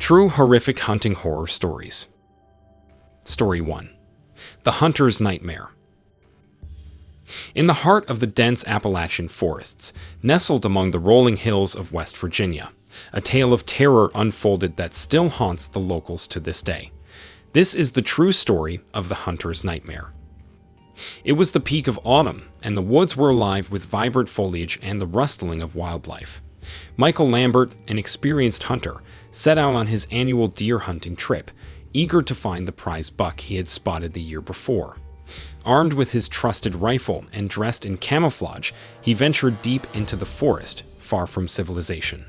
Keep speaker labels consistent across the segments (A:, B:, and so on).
A: True horrific hunting horror stories. Story 1. The Hunter's Nightmare. In the heart of the dense Appalachian forests, nestled among the rolling hills of West Virginia, a tale of terror unfolded that still haunts the locals to this day. This is the true story of the Hunter's Nightmare. It was the peak of autumn, and the woods were alive with vibrant foliage and the rustling of wildlife. Michael Lambert, an experienced hunter, set out on his annual deer hunting trip, eager to find the prize buck he had spotted the year before. Armed with his trusted rifle and dressed in camouflage, he ventured deep into the forest, far from civilization.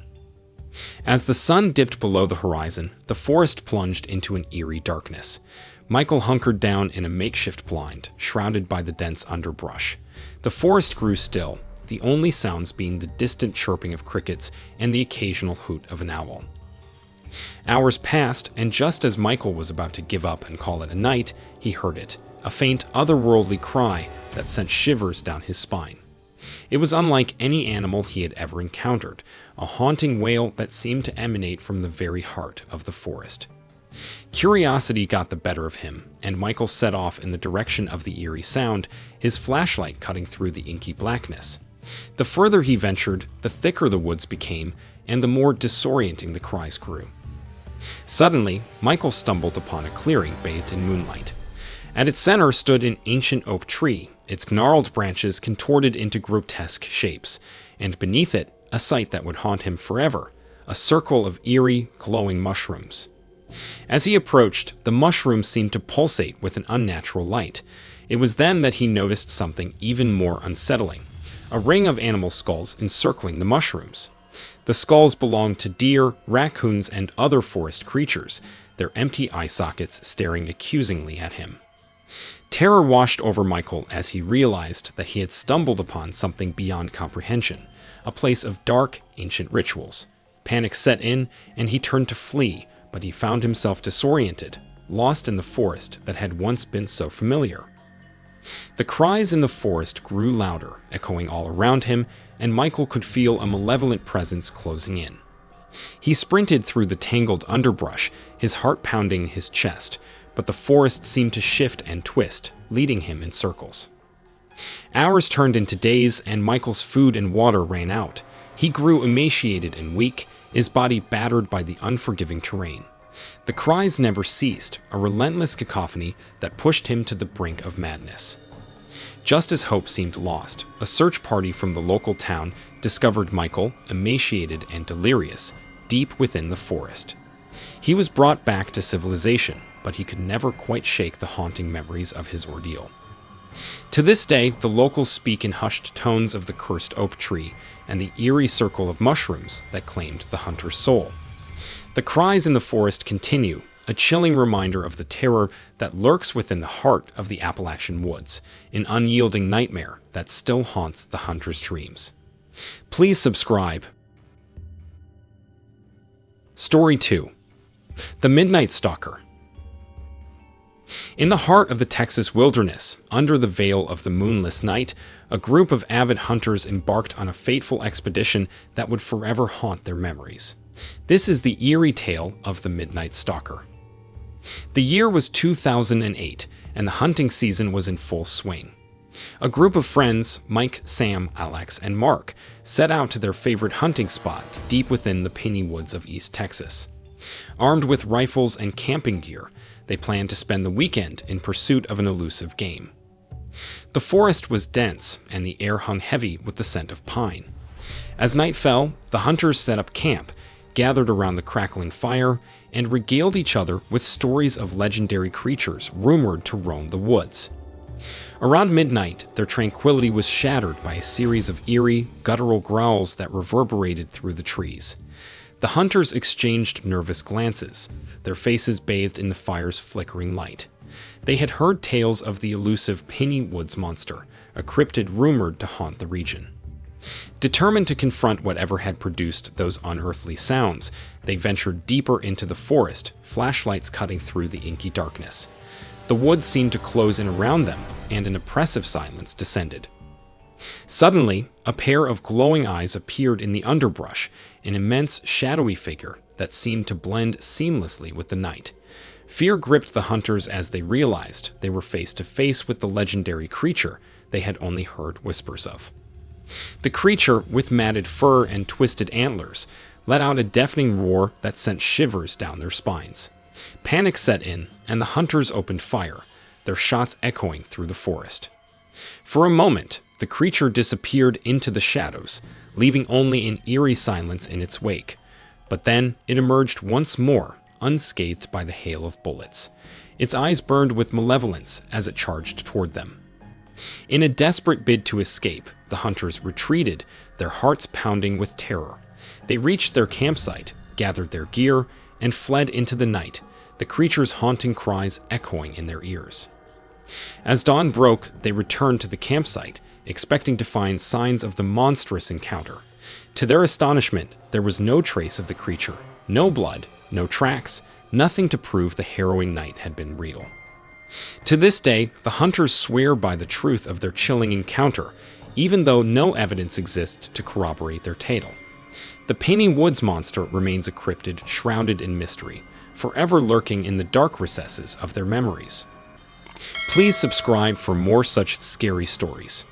A: As the sun dipped below the horizon, the forest plunged into an eerie darkness. Michael hunkered down in a makeshift blind, shrouded by the dense underbrush. The forest grew still, the only sounds being the distant chirping of crickets and the occasional hoot of an owl. Hours passed, and just as Michael was about to give up and call it a night, he heard it, a faint, otherworldly cry that sent shivers down his spine. It was unlike any animal he had ever encountered, a haunting wail that seemed to emanate from the very heart of the forest. Curiosity got the better of him, and Michael set off in the direction of the eerie sound, his flashlight cutting through the inky blackness. The further he ventured, the thicker the woods became, and the more disorienting the cries grew. Suddenly, Michael stumbled upon a clearing bathed in moonlight. At its center stood an ancient oak tree, its gnarled branches contorted into grotesque shapes, and beneath it, a sight that would haunt him forever, a circle of eerie, glowing mushrooms. As he approached, the mushrooms seemed to pulsate with an unnatural light. It was then that he noticed something even more unsettling, a ring of animal skulls encircling the mushrooms. The skulls belonged to deer, raccoons, and other forest creatures, their empty eye sockets staring accusingly at him. Terror washed over Michael as he realized that he had stumbled upon something beyond comprehension, a place of dark, ancient rituals. Panic set in, and he turned to flee, but he found himself disoriented, lost in the forest that had once been so familiar. The cries in the forest grew louder, echoing all around him, and Michael could feel a malevolent presence closing in. He sprinted through the tangled underbrush, his heart pounding his chest, but the forest seemed to shift and twist, leading him in circles. Hours turned into days, and Michael's food and water ran out. He grew emaciated and weak, his body battered by the unforgiving terrain. The cries never ceased, a relentless cacophony that pushed him to the brink of madness. Just as hope seemed lost, a search party from the local town discovered Michael, emaciated and delirious, deep within the forest. He was brought back to civilization, but he could never quite shake the haunting memories of his ordeal. To this day, the locals speak in hushed tones of the cursed oak tree and the eerie circle of mushrooms that claimed the hunter's soul. The cries in the forest continue, a chilling reminder of the terror that lurks within the heart of the Appalachian woods, an unyielding nightmare that still haunts the hunter's dreams. Please subscribe. Story 2. The Midnight Stalker. In the heart of the Texas wilderness, under the veil of the moonless night, a group of avid hunters embarked on a fateful expedition that would forever haunt their memories. This is the eerie tale of the Midnight Stalker. The year was 2008, and the hunting season was in full swing. A group of friends, Mike, Sam, Alex, and Mark, set out to their favorite hunting spot deep within the piney woods of East Texas. Armed with rifles and camping gear, they planned to spend the weekend in pursuit of an elusive game. The forest was dense, and the air hung heavy with the scent of pine. As night fell, the hunters set up camp, gathered around the crackling fire, and regaled each other with stories of legendary creatures rumored to roam the woods. Around midnight, their tranquility was shattered by a series of eerie, guttural growls that reverberated through the trees. The hunters exchanged nervous glances, their faces bathed in the fire's flickering light. They had heard tales of the elusive Piney Woods monster, a cryptid rumored to haunt the region. Determined to confront whatever had produced those unearthly sounds, they ventured deeper into the forest, flashlights cutting through the inky darkness. The woods seemed to close in around them, and an oppressive silence descended. Suddenly, a pair of glowing eyes appeared in the underbrush, an immense, shadowy figure, that seemed to blend seamlessly with the night. Fear gripped the hunters as they realized they were face to face with the legendary creature they had only heard whispers of. The creature, with matted fur and twisted antlers, let out a deafening roar that sent shivers down their spines. Panic set in, and the hunters opened fire, their shots echoing through the forest. For a moment, the creature disappeared into the shadows, leaving only an eerie silence in its wake. But then it emerged once more, unscathed by the hail of bullets. Its eyes burned with malevolence as it charged toward them. In a desperate bid to escape, the hunters retreated, their hearts pounding with terror. They reached their campsite, gathered their gear, and fled into the night, the creature's haunting cries echoing in their ears. As dawn broke, they returned to the campsite, expecting to find signs of the monstrous encounter. To their astonishment, there was no trace of the creature, no blood, no tracks, nothing to prove the harrowing night had been real. To this day, the hunters swear by the truth of their chilling encounter, even though no evidence exists to corroborate their tale. The Painting Woods monster remains a cryptid shrouded in mystery, forever lurking in the dark recesses of their memories. Please subscribe for more such scary stories.